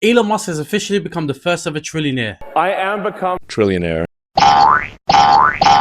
Elon Musk has officially become the first ever trillionaire. I am become Trillionaire.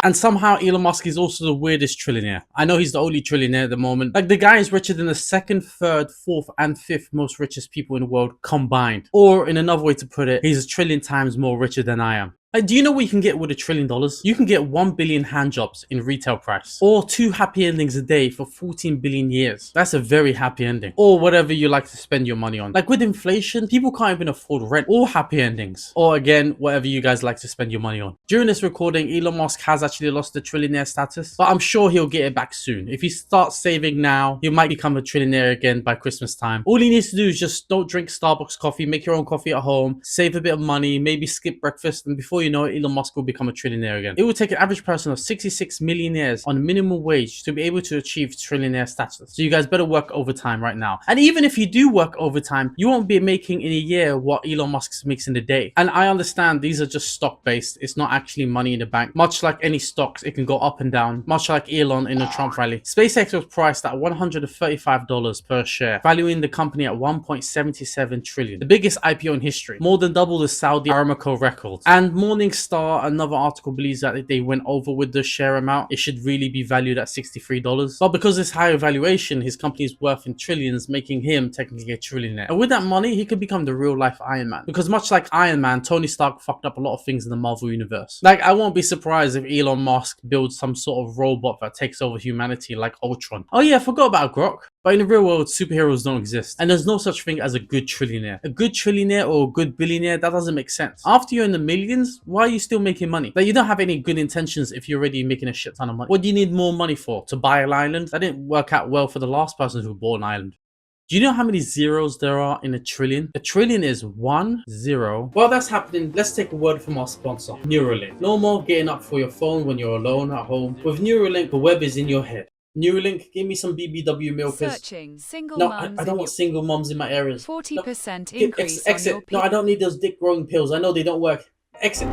And somehow Elon Musk is also the weirdest trillionaire. I know he's the only trillionaire at the moment. Like, the guy is richer than the second, third, fourth, and fifth most richest people in the world combined. Or in another way to put it, he's a trillion times more richer than I am. Like, do you know what you can get with $1 trillion? You can get 1 billion hand jobs in retail price, or 2 happy endings a day for 14 billion years. That's a very happy ending. Or whatever you like to spend your money on. Like, with inflation, people can't even afford rent or happy endings. Or again, whatever you guys like to spend your money on. During this recording, Elon Musk has actually lost the trillionaire status, but I'm sure he'll get it back soon. If he starts saving now, he might become a trillionaire again by Christmas time. All he needs to do is just don't drink Starbucks coffee, make your own coffee at home, save a bit of money, maybe skip breakfast, and before you know it, Elon Musk will become a trillionaire again. It would take an average person of 66 million years on minimum wage to be able to achieve trillionaire status. So you guys better work overtime right now. And even if you do work overtime, you won't be making in a year what Elon Musk makes in a day. And I understand these are just stock based. It's not actually money in the bank. Much like any stocks, it can go up and down. Much like Elon in the Trump rally. SpaceX was priced at $135 per share, valuing the company at 1.77 trillion. The biggest IPO in history. More than double the Saudi Aramco record. And Morningstar, another article, believes that if they went over with the share amount, it should really be valued at $63. But because this higher valuation, his company is worth in trillions, making him technically a trillionaire. And with that money, he could become the real life Iron Man. Because much like Iron Man, Tony Stark fucked up a lot of things in the Marvel universe. Like, I won't be surprised if Elon Musk builds some sort of robot that takes over humanity like Ultron. Oh yeah, I forgot about Grok. But in the real world, superheroes don't exist. And there's no such thing as a good trillionaire. A good trillionaire or a good billionaire, that doesn't make sense. After you're in the millions, why are you still making money? Like, you don't have any good intentions if you're already making a shit ton of money. What do you need more money for? To buy an island? That didn't work out well for the last person who bought an island. Do you know how many zeros there are in a trillion? A trillion is 1 0. While that's happening, let's take a word from our sponsor, Neuralink. No more getting up for your phone when you're alone at home. With Neuralink, the web is in your head. Neuralink, give me some BBW milkers. Searching single No, mums I don't want single mums in my areas. 40% No, increase on exit. your No, I don't need those dick growing pills. I know they don't work. Exit.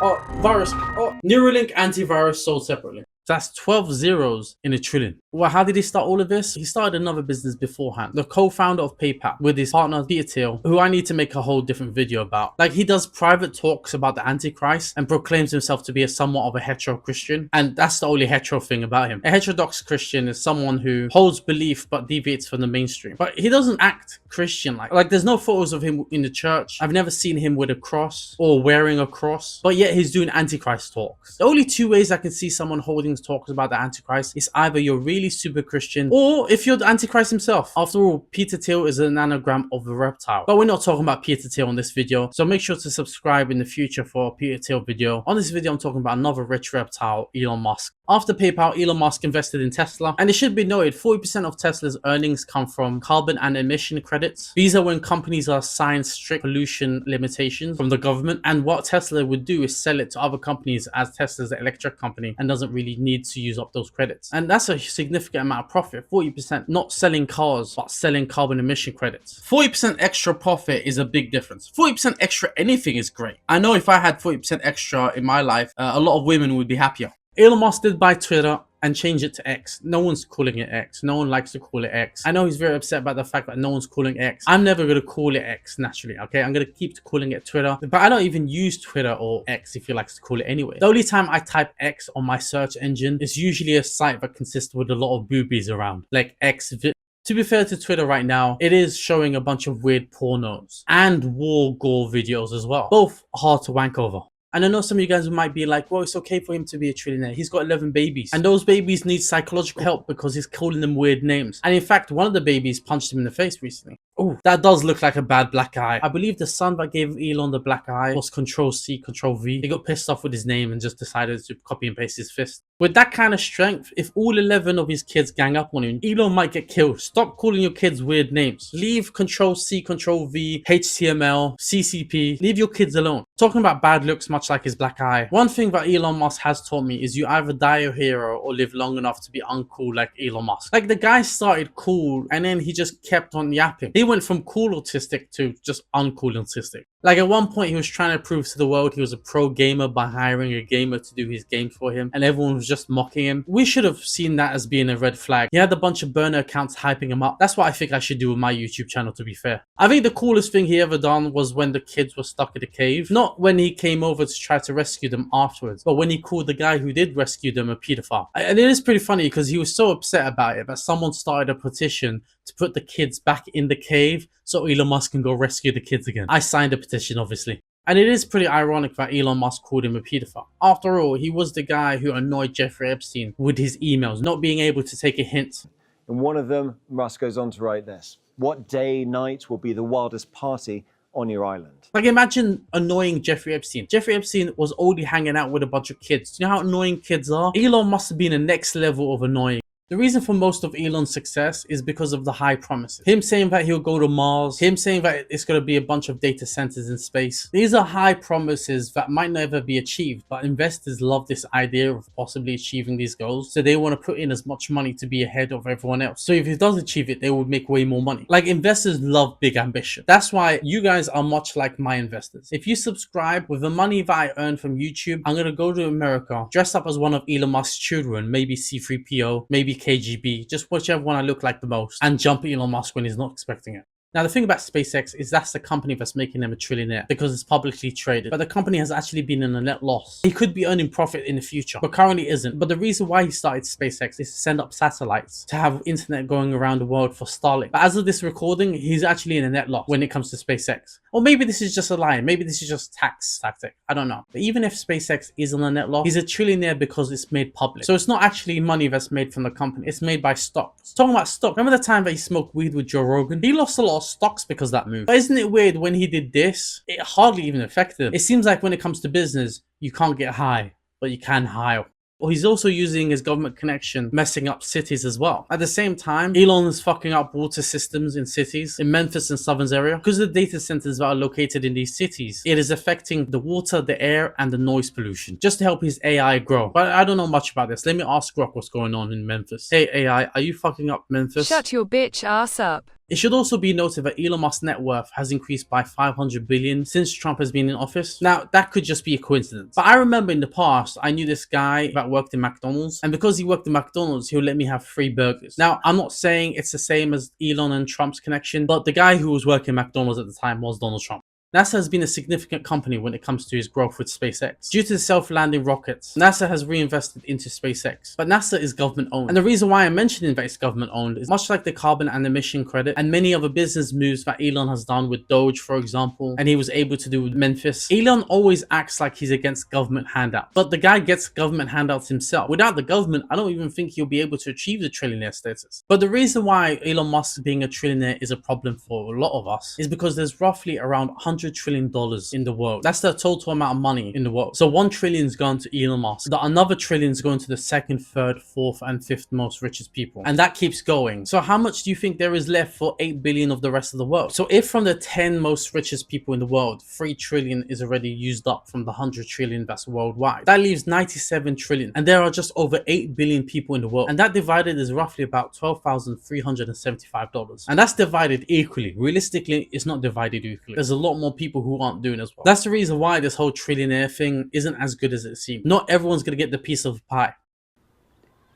Oh, virus. Oh, Neuralink antivirus sold separately. That's 12 zeros in a trillion. Well, how did he start all of this? He started another business beforehand. The co-founder of PayPal with his partner Peter Thiel, who I need to make a whole different video about. Like, he does private talks about the Antichrist and proclaims himself to be somewhat of a hetero Christian. And that's the only hetero thing about him. A heterodox Christian is someone who holds belief but deviates from the mainstream. But he doesn't act Christian like there's no photos of him in the church. I've never seen him with a cross or wearing a cross. But yet he's doing Antichrist talks. The only two ways I can see someone holding talks about the Antichrist is either you're really super Christian or if you're the Antichrist himself. After all, Peter Thiel is an anagram of a reptile. But we're not talking about Peter Thiel on this video, so make sure to subscribe in the future for a Peter Thiel video. On this video, I'm talking about another rich reptile, Elon Musk. After PayPal, Elon Musk invested in Tesla, and it should be noted 40% of Tesla's earnings come from carbon and emission credits. These are when companies are assigned strict pollution limitations from the government, and what Tesla would do is sell it to other companies as Tesla's an electric company and doesn't really need to use up those credits. And that's a significant amount of profit. 40% not selling cars but selling carbon emission credits. 40% extra profit is a big difference. 40% extra anything is great. I know if I had 40% extra in my life, a lot of women would be happier. Elon Musk did buy Twitter and change it to X. No one's calling it X. No one likes to call it X. I know he's very upset about the fact that no one's calling X. I'm never going to call it X naturally, okay? I'm going to keep calling it Twitter. But I don't even use Twitter or X if you like to call it anyway. The only time I type X on my search engine is usually a site that consists with a lot of boobies around, like To be fair to Twitter right now, it is showing a bunch of weird pornos and war gore videos as well. Both hard to wank over. And I know some of you guys might be like, well, it's okay for him to be a trillionaire. He's got 11 babies. And those babies need psychological help because he's calling them weird names. And in fact, one of the babies punched him in the face recently. Oh, that does look like a bad black eye. I believe the son that gave Elon the black eye was Control-C, Control-V. He got pissed off with his name and just decided to copy and paste his fist. With that kind of strength, if all 11 of his kids gang up on him, Elon might get killed. Stop calling your kids weird names. Leave Control-C, Control-V, HTML, CCP. Leave your kids alone. Talking about bad looks much like his black eye. One thing that Elon Musk has taught me is you either die a hero or live long enough to be uncool like Elon Musk. Like, the guy started cool and then he just kept on yapping. He went from cool autistic to just uncool autistic. Like at one point he was trying to prove to the world he was a pro gamer by hiring a gamer to do his games for him, and everyone was just mocking him. We should have seen that as being a red flag. He had a bunch of burner accounts hyping him up. That's what I think I should do with my YouTube channel, to be fair. I think the coolest thing he ever done was when the kids were stuck in the cave. Not when he came over to try to rescue them afterwards, but when he called the guy who did rescue them a pedophile. And it is pretty funny because he was so upset about it that someone started a petition to put the kids back in the cave so Elon Musk can go rescue the kids again. I signed a petition, obviously. And it is pretty ironic that Elon Musk called him a pedophile. After all, he was the guy who annoyed Jeffrey Epstein with his emails, not being able to take a hint. In one of them, Musk goes on to write this: "What day, night will be the wildest party on your island?" Like, imagine annoying Jeffrey Epstein. Jeffrey Epstein was already hanging out with a bunch of kids. Do you know how annoying kids are? Elon must have been the next level of annoying. The reason for most of Elon's success is because of the high promises. Him saying that he'll go to Mars, him saying that it's going to be a bunch of data centers in space. These are high promises that might never be achieved, but investors love this idea of possibly achieving these goals, so they want to put in as much money to be ahead of everyone else. So if he does achieve it, they would make way more money. Like, investors love big ambition. That's why you guys are much like my investors. If you subscribe, with the money that I earn from YouTube, I'm going to go to America, dress up as one of Elon Musk's children, maybe C-3PO, maybe KGB, just whichever one I look like the most, and jump Elon Musk when he's not expecting it. Now, the thing about SpaceX is that's the company that's making them a trillionaire because it's publicly traded. But the company has actually been in a net loss. He could be earning profit in the future, but currently isn't. But the reason why he started SpaceX is to send up satellites to have internet going around the world for Starlink. But as of this recording, he's actually in a net loss when it comes to SpaceX. Or maybe this is just a lie. Maybe this is just tax tactic. I don't know. But even if SpaceX is on a net loss, he's a trillionaire because it's made public. So it's not actually money that's made from the company. It's made by stocks. Talking about stock, remember the time that he smoked weed with Joe Rogan? He lost a lot of stocks because of that move. But isn't it weird when he did this, it hardly even affected him? It seems like when it comes to business, you can't get high, but you can hire. Or he's also using his government connection, messing up cities as well. At the same time, Elon is fucking up water systems in cities, in Memphis and Southern's area. Because of the data centers that are located in these cities, it is affecting the water, the air, and the noise pollution, just to help his AI grow. But I don't know much about this. Let me ask Grok what's going on in Memphis. Hey AI, are you fucking up Memphis? Shut your bitch ass up. It should also be noted that Elon Musk's net worth has increased by 500 billion since Trump has been in office. Now, that could just be a coincidence. But I remember in the past, I knew this guy that worked in McDonald's. And because he worked in McDonald's, he'll let me have free burgers. Now, I'm not saying it's the same as Elon and Trump's connection, but the guy who was working at McDonald's at the time was Donald Trump. NASA has been a significant company when it comes to its growth with SpaceX. Due to the self-landing rockets, NASA has reinvested into SpaceX. But NASA is government owned. And the reason why I'm mentioning that it's government owned is much like the carbon and emission credit and many other business moves that Elon has done with Doge, for example, and he was able to do with Memphis. Elon always acts like he's against government handouts. But the guy gets government handouts himself. Without the government, I don't even think he'll be able to achieve the trillionaire status. But the reason why Elon Musk being a trillionaire is a problem for a lot of us is because there's roughly around $100 trillion in the world. That's the total amount of money in the world. So 1 trillion is going to Elon Musk. Another trillion is going to the second, third, fourth, and fifth most richest people. And that keeps going. So how much do you think there is left for 8 billion of the rest of the world? So if from the 10 most richest people in the world, 3 trillion is already used up from the 100 trillion that's worldwide, that leaves 97 trillion. And there are just over 8 billion people in the world. And that divided is roughly about $12,375. And that's divided equally. Realistically, it's not divided equally. There's a lot more people who aren't doing as well. That's the reason why this whole trillionaire thing isn't as good as it seems. Not everyone's gonna get the piece of pie.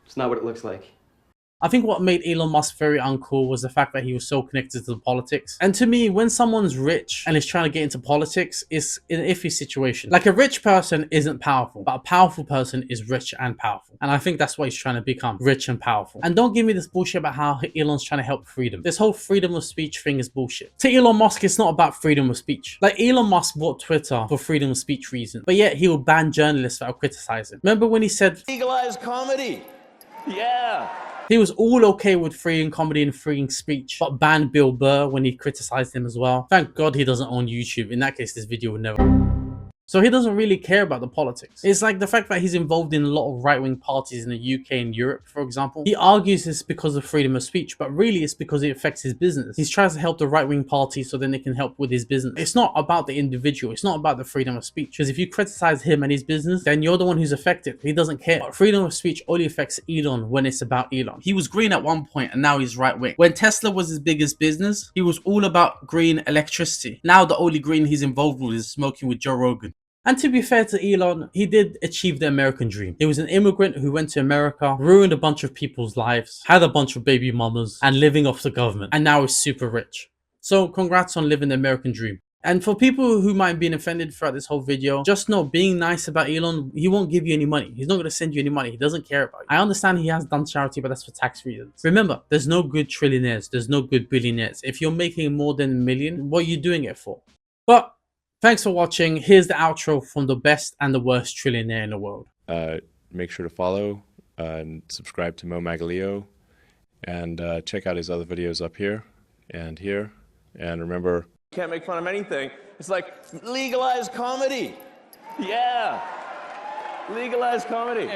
It's not what it looks like. I think what made Elon Musk very uncool was the fact that he was so connected to the politics. And to me, when someone's rich and is trying to get into politics, it's an iffy situation. Like, a rich person isn't powerful, but a powerful person is rich and powerful. And I think that's what he's trying to become, rich and powerful. And don't give me this bullshit about how Elon's trying to help freedom. This whole freedom of speech thing is bullshit. To Elon Musk, it's not about freedom of speech. Like, Elon Musk bought Twitter for freedom of speech reasons, but yet he will ban journalists that will criticize him. Remember when he said, legalize comedy? Yeah. He was all okay with freeing comedy and freeing speech, but banned Bill Burr when he criticized him as well. Thank God he doesn't own YouTube. In that case, this video would never... So he doesn't really care about the politics. It's like the fact that he's involved in a lot of right-wing parties in the UK and Europe, for example. He argues it's because of freedom of speech, but really it's because it affects his business. He's trying to help the right-wing party so then they can help with his business. It's not about the individual. It's not about the freedom of speech. Because if you criticize him and his business, then you're the one who's affected. He doesn't care. But freedom of speech only affects Elon when it's about Elon. He was green at one point and now he's right-wing. When Tesla was his biggest business, he was all about green electricity. Now the only green he's involved with is smoking with Joe Rogan. And to be fair to Elon, he did achieve the American dream. He was an immigrant who went to America, ruined a bunch of people's lives, had a bunch of baby mamas, and living off the government. And now he's super rich. So congrats on living the American dream. And for people who might have been offended throughout this whole video, just know, being nice about Elon, he won't give you any money. He's not going to send you any money. He doesn't care about you. I understand he has done charity, but that's for tax reasons. Remember, there's no good trillionaires. There's no good billionaires. If you're making more than $1 million, what are you doing it for? But thanks for watching. Here's the outro from the best and the worst trillionaire in the world. Make sure to follow and subscribe to Mo Magalio, and check out his other videos up here and here. And remember, Can't make fun of anything. It's like legalized comedy. Yeah. Legalized comedy.